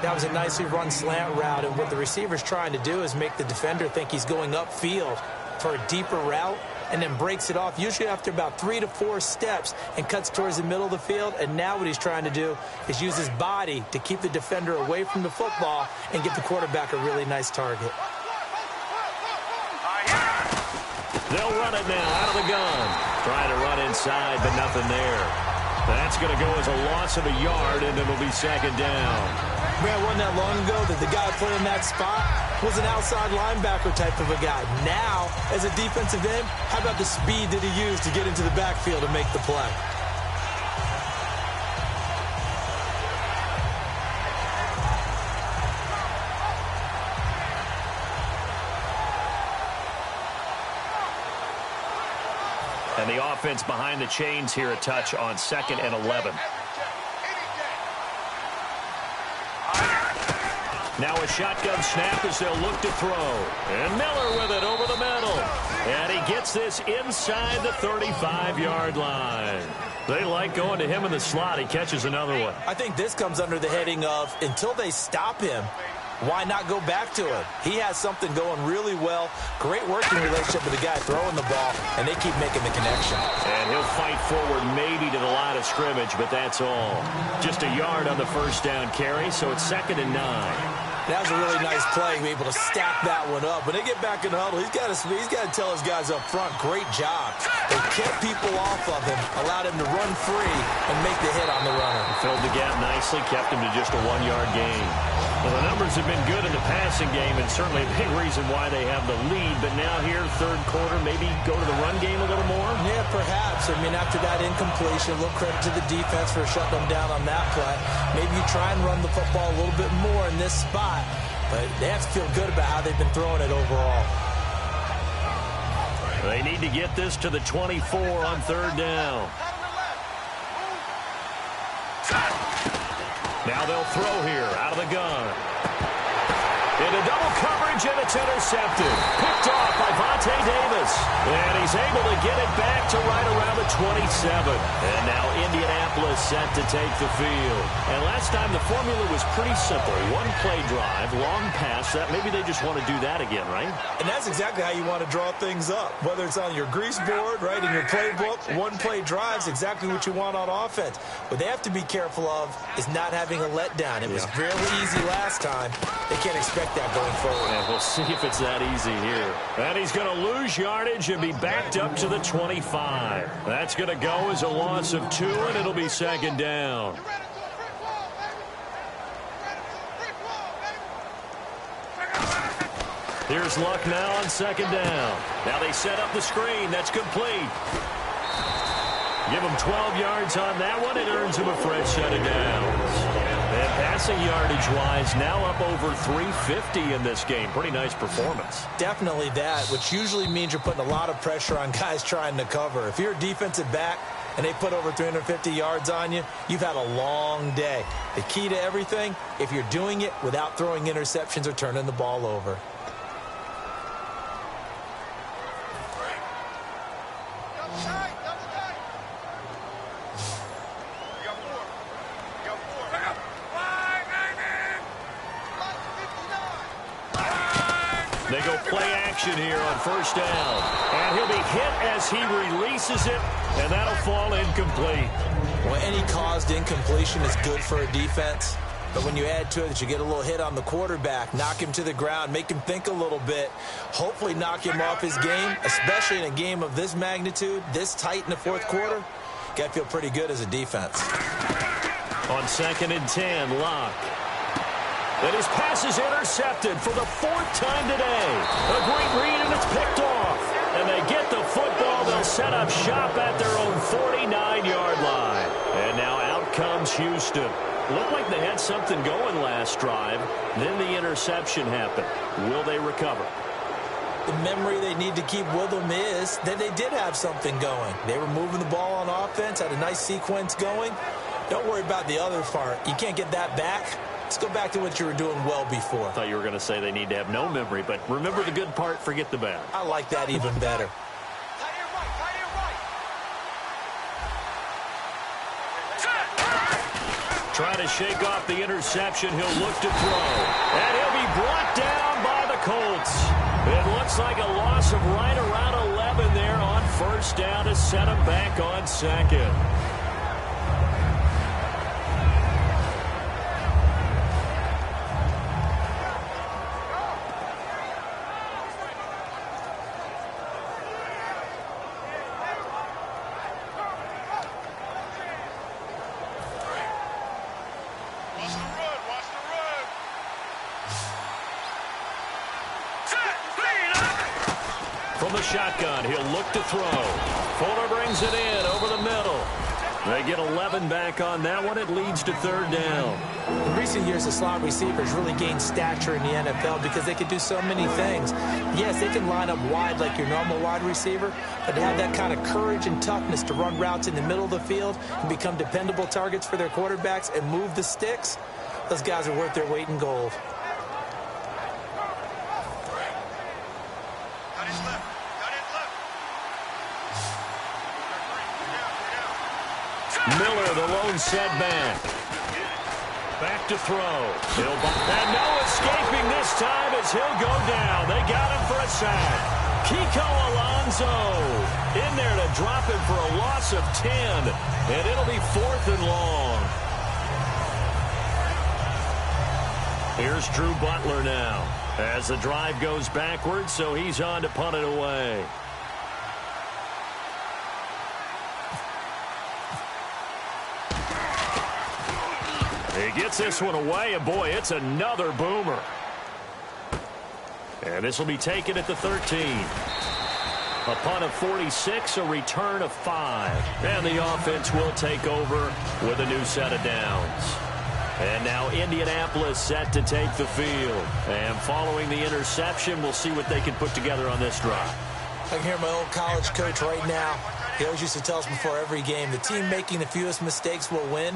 That was a nicely run slant route, and what the receiver's trying to do is make the defender think he's going upfield for a deeper route, and then breaks it off, usually after about 3 to 4 steps, and cuts towards the middle of the field. And now what he's trying to do is use his body to keep the defender away from the football and give the quarterback a really nice target. They'll run it now out of the gun. Trying to run inside, but nothing there. That's going to go as a loss of a yard, and it'll be 2nd down. Man, it wasn't that long ago that the guy playing that spot was an outside linebacker type of a guy. Now, as a defensive end, how about the speed that he used to get into the backfield and make the play? And the offense behind the chains here a touch on 2nd and 11. Now a shotgun snap as they'll look to throw. And Miller with it over the middle. And he gets this inside the 35-yard line. They like going to him in the slot. He catches another one. I think this comes under the heading of until they stop him, why not go back to him? He has something going really well. Great working relationship with the guy throwing the ball, and they keep making the connection. And he'll fight forward maybe to the line of scrimmage, but that's all. Just a yard on the first down carry, so it's 2nd and 9. That was a really nice play, be able to stack that one up. When they get back in the huddle, he's got to tell his guys up front, great job. They kept people off of him, allowed him to run free, and make the hit on the runner. filled the gap nicely, kept him to just a 1-yard gain. Well, the numbers have been good in the passing game, and certainly a big reason why they have the lead. But now here, third quarter, maybe go to the run game a little more? Yeah, perhaps. I mean, after that incompletion, a little credit to the defense for shutting them down on that play. Maybe you try and run the football a little bit more in this spot. But they have to feel good about how they've been throwing it overall. They need to get this to the 24 on third down. Now they'll throw here out of the gun. Into double coverage, and it's intercepted. Picked off by Vontae Davis. And he's able to get it back to right around the 27. And now Indianapolis set to take the field. And last time the formula was pretty simple. One-play drive, long pass. That maybe they just want to do that again, right? And that's exactly how you want to draw things up. Whether it's on your grease board, right, in your playbook, one-play drive is exactly what you want on offense. What they have to be careful of is not having a letdown. It was fairly easy last time. They can't expect that going forward. And we'll see if it's that easy here. And he's going to lose yardage and be backed up to the 25. That's going to go as a loss of 2, and it'll be second down. Here's Luck now on second down. Now they set up the screen. That's complete. Give him 12 yards on that one. It earns him a fresh set of downs. And passing yardage-wise, now up over 350 in this game. Pretty nice performance. Definitely that, which usually means you're putting a lot of pressure on guys trying to cover. If you're a defensive back and they put over 350 yards on you, you've had a long day. The key to everything, if you're doing it without throwing interceptions or turning the ball over. They go play action here on first down. And he'll be hit as he releases it, and that'll fall incomplete. Well, any caused incompletion is good for a defense. But when you add to it that you get a little hit on the quarterback, knock him to the ground, make him think a little bit, hopefully knock him off his game, especially in a game of this magnitude, this tight in the fourth quarter, got to feel pretty good as a defense. On 2nd and 10, Locke. And his pass is intercepted for the 4th time today. A great read, and it's picked off. And they get the football. They'll set up shop at their own 49-yard line. And now out comes Houston. Looked like they had something going last drive. Then the interception happened. Will they recover? The memory they need to keep with them is that they did have something going. They were moving the ball on offense, had a nice sequence going. Don't worry about the other part. You can't get that back. Let's go back to what you were doing well before. I thought you were going to say they need to have no memory, but remember the good part, forget the bad. I like that even better. Trying to shake off the interception. He'll look to throw. And he'll be brought down by the Colts. It looks like a loss of right around 11 there on first down to set him back on second. From the shotgun, he'll look to throw. Fuller brings it in over the middle. They get 11 back on that one. It leads to third down. In recent years, the slot receivers really gained stature in the NFL because they can do so many things. Yes, they can line up wide like your normal wide receiver, but to have that kind of courage and toughness to run routes in the middle of the field and become dependable targets for their quarterbacks and move the sticks, those guys are worth their weight in gold. Miller, the lone setback. Back to throw. And no escaping this time as he'll go down. They got him for a sack. Kiko Alonso in there to drop him for a loss of 10. And it'll be 4th and long. Here's Drew Butler now as the drive goes backwards, so he's on to punt it away. He gets this one away, and boy, it's another boomer. And this will be taken at the 13. A punt of 46, a return of 5. And the offense will take over with a new set of downs. And now Indianapolis set to take the field. And following the interception, we'll see what they can put together on this drive. I can hear my old college coach right now. He always used to tell us before every game, the team making the fewest mistakes will win.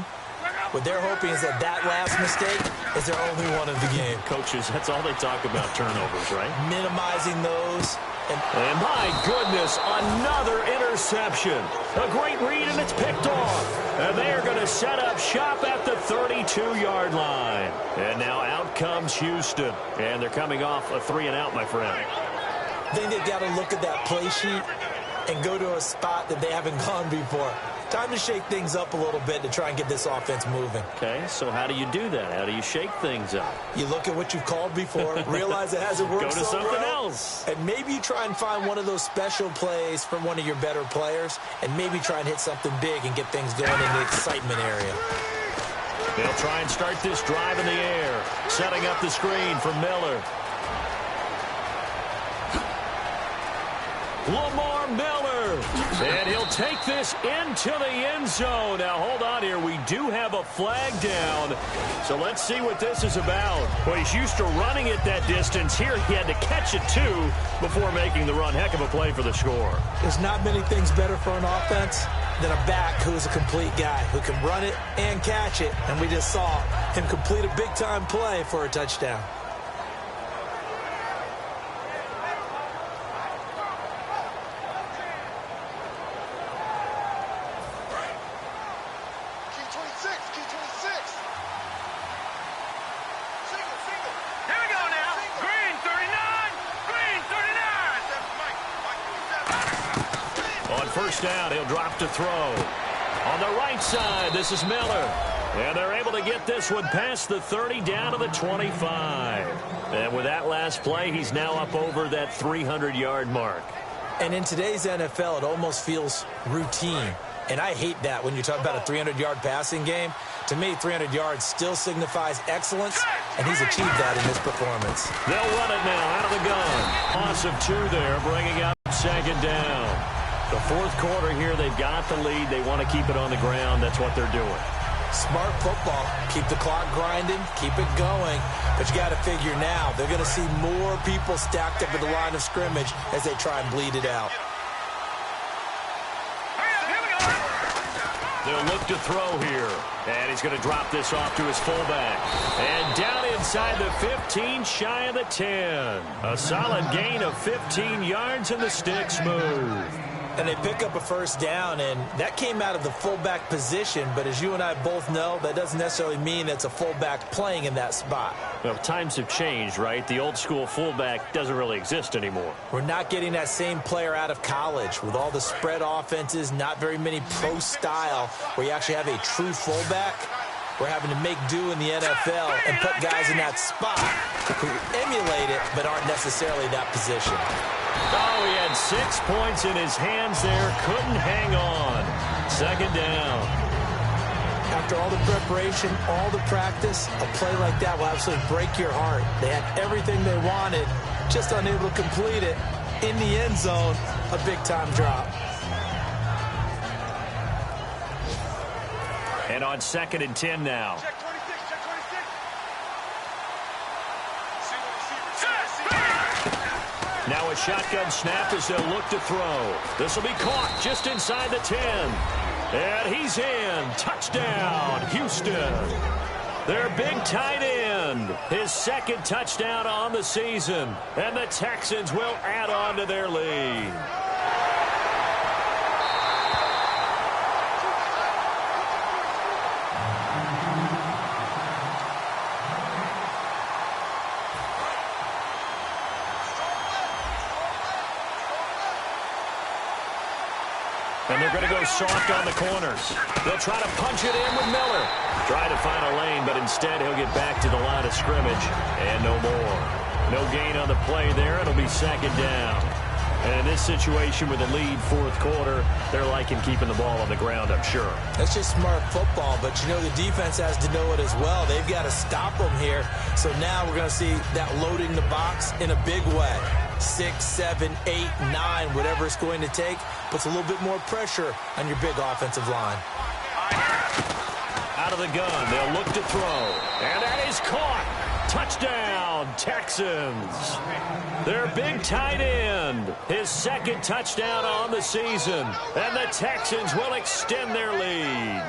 What they're hoping is that last mistake is their only one of the game. Coaches, that's all they talk about, turnovers, right? Minimizing those. And my goodness, another interception. A great read, and it's picked off. And they are going to set up shop at the 32-yard line. And now out comes Houston. And they're coming off a 3-and-out, my friend. I think they've got to look at that play sheet and go to a spot that they haven't gone before. Time to shake things up a little bit to try and get this offense moving. Okay, so how do you do that? How do you shake things up? You look at what you've called before, realize it hasn't worked so well. Go to something else. And maybe you try and find one of those special plays from one of your better players, and maybe try and hit something big and get things going in the excitement area. They'll try and start this drive in the air, setting up the screen for Miller. Lamar Miller, and he'll take this into the end zone. Now, hold on here. We do have a flag down, so let's see what this is about. Well, he's used to running it that distance. Here, he had to catch it, too, before making the run. Heck of a play for the score. There's not many things better for an offense than a back who is a complete guy who can run it and catch it, and we just saw him complete a big-time play for a touchdown. First down, he'll drop to throw. On the right side, this is Miller. And they're able to get this one past the 30 down to the 25. And with that last play, he's now up over that 300-yard mark. And in today's NFL, it almost feels routine. And I hate that when you talk about a 300-yard passing game. To me, 300 yards still signifies excellence, and he's achieved that in this performance. They'll run it now out of the gun. Loss of 2 there, bringing up second down. The fourth quarter here, they've got the lead. They want to keep it on the ground. That's what they're doing. Smart football. Keep the clock grinding. Keep it going. But you got to figure now, they're going to see more people stacked up at the line of scrimmage as they try and bleed it out. They'll look to throw here. And he's going to drop this off to his fullback. And down inside the 15, shy of the 10. A solid gain of 15 yards, and the sticks move. And they pick up a first down, and that came out of the fullback position. But as you and I both know, that doesn't necessarily mean it's a fullback playing in that spot. Well, times have changed, right? The old school fullback doesn't really exist anymore. We're not getting that same player out of college with all the spread offenses, not very many pro style where you actually have a true fullback. We're having to make do in the NFL and put guys in that spot who emulate it but aren't necessarily that position. Oh, he had 6 points in his hands there. Couldn't hang on. Second down. After all the preparation, all the practice, a play like that will absolutely break your heart. They had everything they wanted, just unable to complete it. In the end zone, a big-time drop. And on 2nd and 10 now. Now a shotgun snap as they'll look to throw. This will be caught just inside the 10. And he's in. Touchdown, Houston. Their big tight end. His 2nd touchdown on the season. And the Texans will add on to their lead. And they're going to go soft on the corners. They'll try to punch it in with Miller. Try to find a lane, but instead he'll get back to the line of scrimmage. And no more. No gain on the play there. It'll be 2nd down. And in this situation with a lead fourth quarter, they're liking keeping the ball on the ground, I'm sure. That's just smart football, but you know the defense has to know it as well. They've got to stop them here. So now we're going to see that loading the box in a big way. 6, 7, 8, 9, whatever it's going to take, puts a little bit more pressure on your big offensive line. Out of the gun, they'll look to throw. And that is caught. Touchdown, Texans. Their big tight end, his second touchdown on the season. And the Texans will extend their lead.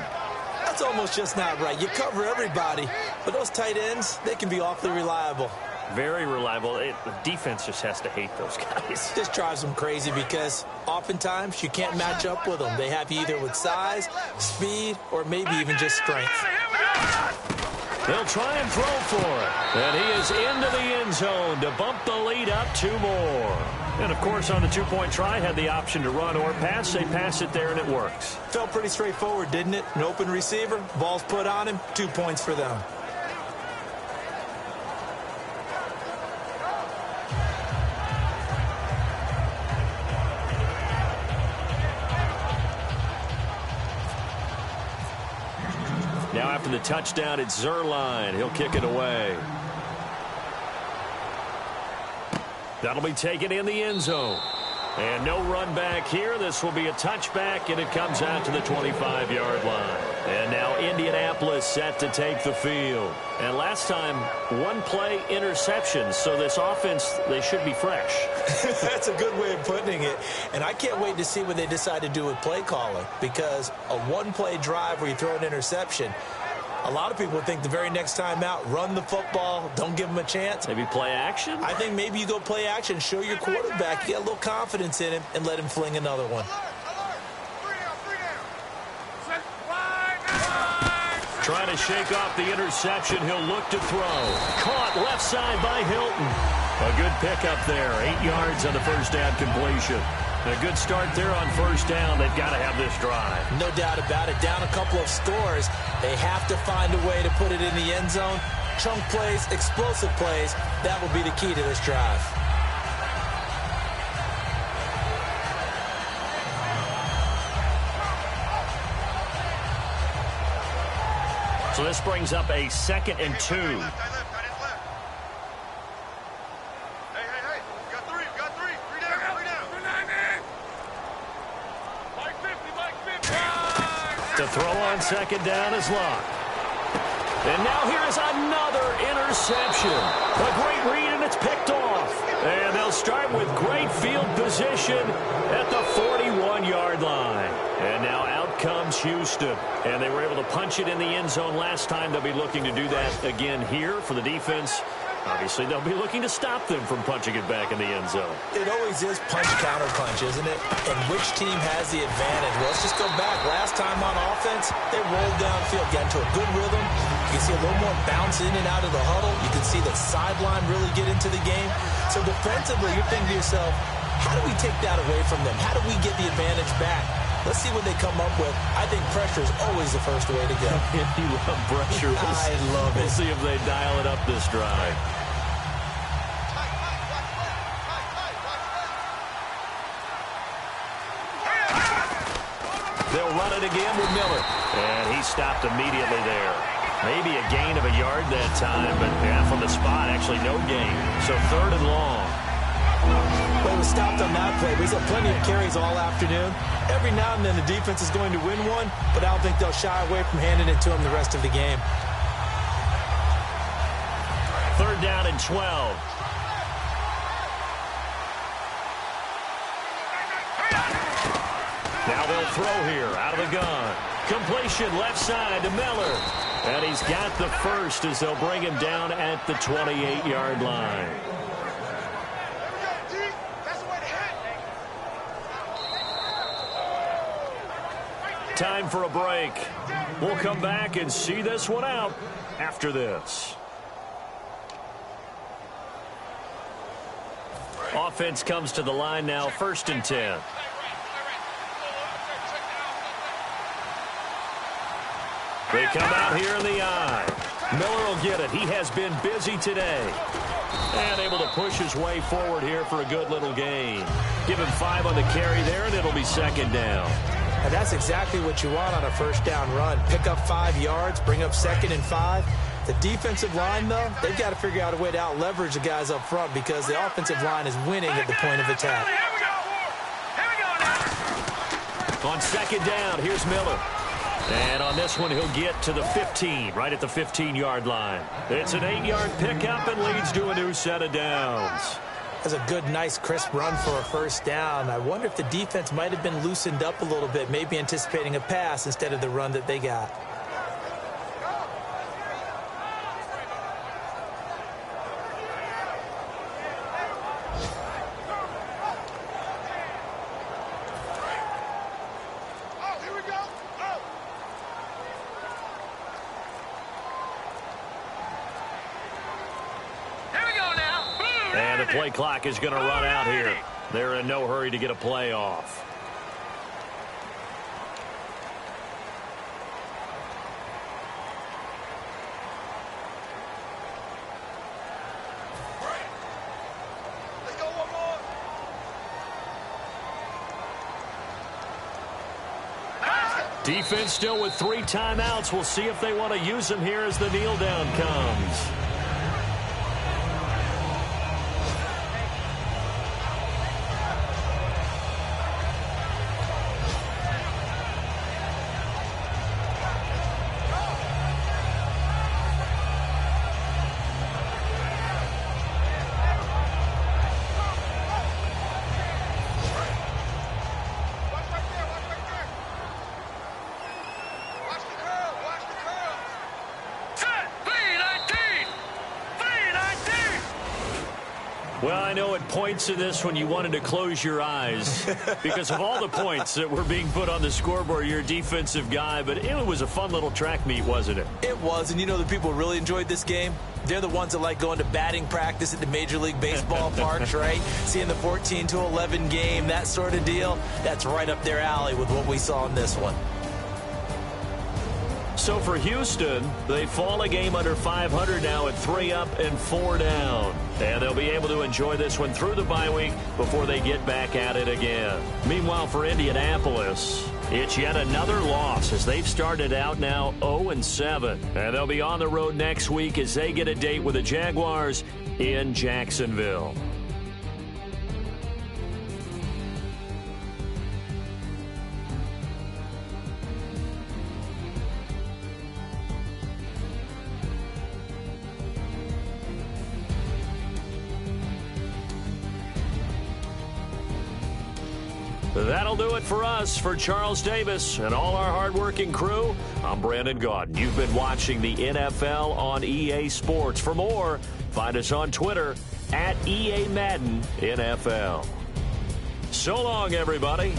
That's almost just not right. You cover everybody, but those tight ends, they can be awfully reliable. Very reliable. The defense just has to hate those guys. Just drives them crazy because oftentimes you can't match up with them. They have you either with size, speed, or maybe even just strength. They'll try and throw for it. And he is into the end zone to bump the lead up 2 more. And, of course, on the two-point try, had the option to run or pass. They pass it there, and it works. Felt pretty straightforward, didn't it? An open receiver, ball's put on him, 2 points for them. Now after the touchdown, it's Zerline. He'll kick it away. That'll be taken in the end zone. And no run back here. This will be a touchback, and it comes out to the 25-yard line. And now Indianapolis set to take the field. And last time, 1 play interception. So this offense, they should be fresh. That's a good way of putting it. And I can't wait to see what they decide to do with play calling, because a 1-play drive where you throw an interception, a lot of people think the very next time out, run the football, don't give them a chance. Maybe play action? I think maybe you go play action, show your quarterback, you get a little confidence in him, and let him fling another one. Trying to shake off the interception. He'll look to throw. Caught left side by Hilton. A good pickup there. 8 yards on the first down completion. A good start there on first down. They've got to have this drive. No doubt about it. Down a couple of scores. They have to find a way to put it in the end zone. Chunk plays, explosive plays. That will be the key to this drive. So this brings up a 2nd and 2. The throw on 2nd down is locked. And now here is another interception. A great read, and it's picked off. And they'll start with great field position at the 41-yard line. And now out comes Houston. And they were able to punch it in the end zone last time. They'll be looking to do that again here for the defense. Obviously, they'll be looking to stop them from punching it back in the end zone. It always is punch-counter-punch, isn't it? And which team has the advantage? Well, let's just go back. Last time on offense, they rolled downfield, got into a good rhythm. You can see a little more bounce in and out of the huddle. You can see the sideline really get into the game. So defensively, you're thinking to yourself, how do we take that away from them? How do we get the advantage back? Let's see what they come up with. I think pressure is always the first way to go. You love pressure. I love it. We'll see if they dial it up this drive. They'll run it again with Miller. And he stopped immediately there. Maybe a gain of a yard that time, but yeah, from the spot, actually no gain. So 3rd and long. Well, he was stopped on that play, but he's had plenty of carries all afternoon. Every now and then the defense is going to win one, but I don't think they'll shy away from handing it to him the rest of the game. 3rd down and 12. Now they'll throw here out of the gun. Completion left side to Miller. And he's got the first as they'll bring him down at the 28-yard line. Time for a break. We'll come back and see this one out after this. Offense comes to the line now, 1st and 10. They come out here in the eye. Miller will get it. He has been busy today. And able to push his way forward here for a good little gain. Give him 5 on the carry there, and it'll be second down. And that's exactly what you want on a first down run. Pick up 5 yards, bring up 2nd and 5. The defensive line, though, they've got to figure out a way to out-leverage the guys up front because the offensive line is winning at the point of attack. On second down, here's Miller. And on this one, he'll get to the 15, right at the 15-yard line. It's an 8-yard pickup and leads to a new set of downs. That's a good, nice, crisp run for a first down. I wonder if the defense might have been loosened up a little bit, maybe anticipating a pass instead of the run that they got. And the play clock is going to run out here. They're in no hurry to get a play off. Defense still with 3 timeouts. We'll see if they want to use them here as the kneel down comes. Well, I know at points in this when you wanted to close your eyes because of all the points that were being put on the scoreboard. You're a defensive guy, but it was a fun little track meet, wasn't it? It was, and you know the people really enjoyed this game? They're the ones that like going to batting practice at the Major League Baseball parks, right? Seeing the 14-11 game, that sort of deal. That's right up their alley with what we saw in this one. So for Houston, they fall a game under 500 now at 3 up and 4 down. And they'll be able to enjoy this one through the bye week before they get back at it again. Meanwhile, for Indianapolis, it's yet another loss as they've started out now 0-7. And they'll be on the road next week as they get a date with the Jaguars in Jacksonville. That'll do it for us. For Charles Davis and all our hardworking crew, I'm Brandon Gaudin. You've been watching the NFL on EA Sports. For more, find us on Twitter at EA Madden NFL. So long, everybody.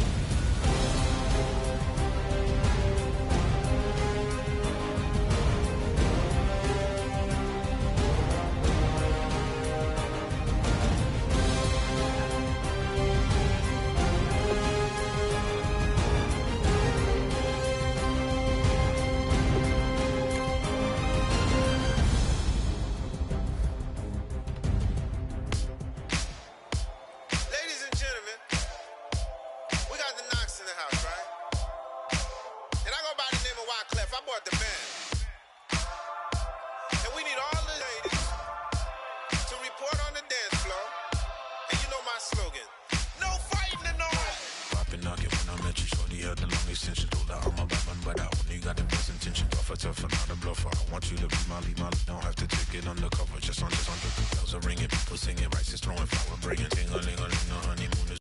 Don't have to take it undercover, just on the bells are ringing, people singing, rice is throwing flower, bringing ting-a-ling-a-ling, the honeymoon is